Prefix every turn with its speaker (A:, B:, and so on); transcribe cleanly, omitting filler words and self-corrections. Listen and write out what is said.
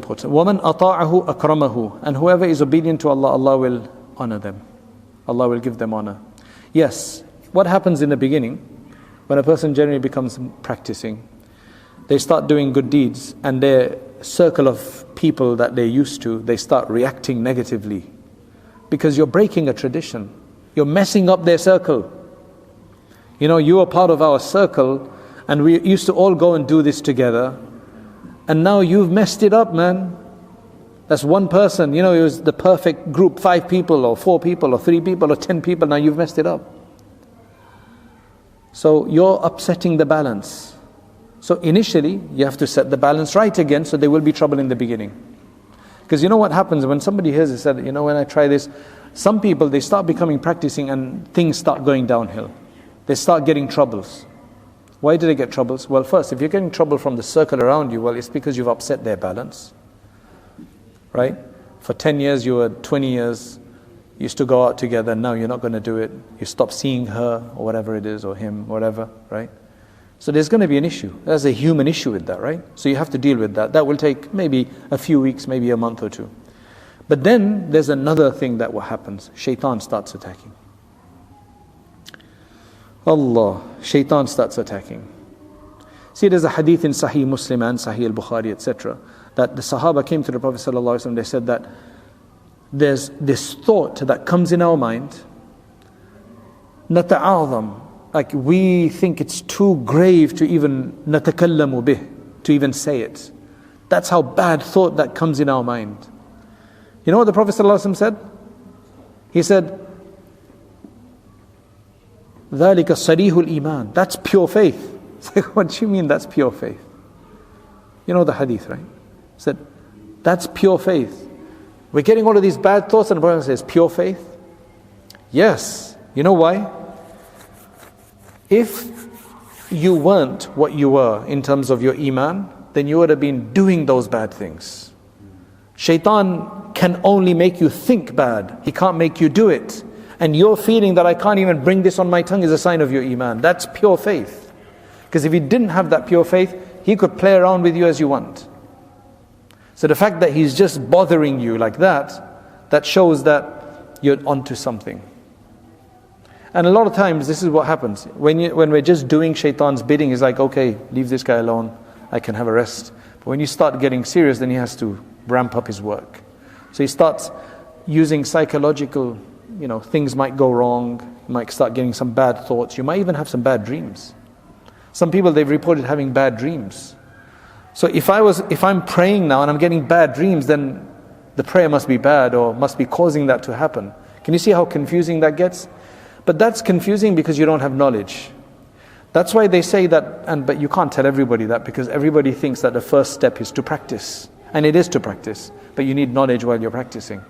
A: important. وَمَنْ أَطَاعَهُ أَكْرَمَهُ. And whoever is obedient to Allah, Allah will honor them. Allah will give them honor. Yes, what happens in the beginning, when a person generally becomes practicing, they start doing good deeds, and their circle of people that they're used to, they start reacting negatively. Because you're breaking a tradition. You're messing up their circle. You know, you are part of our circle, and we used to all go and do this together. And now you've messed it up, man. That's one person. You know, it was the perfect group, 5 people or 4 people or 3 people or 10 people. Now you've messed it up. So you're upsetting the balance. So initially, you have to set the balance right again, so there will be trouble in the beginning. Because you know what happens when somebody hears it, said, you know, when I try this, some people, they start becoming practicing and things start going downhill. They start getting troubles. Why do they get troubles? Well, first, if you're getting trouble from the circle around you, well, it's because you've upset their balance. Right? For 10 years, you were 20 years, you used to go out together, now you're not going to do it. You stop seeing her, or whatever it is, or him, whatever, right? So there's going to be an issue. There's a human issue with that, right? So you have to deal with that. That will take maybe a few weeks, maybe a month or 2. But then there's another thing that what happens. Shaitan starts attacking. Allah, Shaitan starts attacking. See, there's a hadith in Sahih Muslim and Sahih al-Bukhari, etc., that the Sahaba came to the Prophet ﷺ, they said that there's this thought that comes in our mind, nata'adham, like we think it's too grave to even natakallamu bih, to even say it. That's how bad thought that comes in our mind. You know what the Prophet ﷺ said? He said, ذَلِكَ صَرِيحُ الْإِيمَانِ. That's pure faith. It's like, what do you mean that's pure faith? You know the hadith, right? He said, that's pure faith. We're getting all of these bad thoughts, and the Prophet says, pure faith? Yes. You know why? If you weren't what you were in terms of your iman, then you would have been doing those bad things. Shaitan can only make you think bad. He can't make you do it. And your feeling that I can't even bring this on my tongue is a sign of your iman. That's pure faith. Because if you didn't have that pure faith, he could play around with you as you want. So the fact that he's just bothering you like that, that shows that you're onto something. And a lot of times this is what happens. When we're just doing Shaitan's bidding, he's like, okay, leave this guy alone, I can have a rest. But when you start getting serious, then he has to ramp up his work. So he starts using psychological, things might go wrong, you might start getting some bad thoughts, you might even have some bad dreams. Some people, they've reported having bad dreams. So if I'm praying now and I'm getting bad dreams, then the prayer must be bad or must be causing that to happen. Can you see how confusing that gets? But that's confusing because you don't have knowledge. That's why they say that, but you can't tell everybody that, because everybody thinks that the first step is to practice. And it is to practice, but you need knowledge while you're practicing.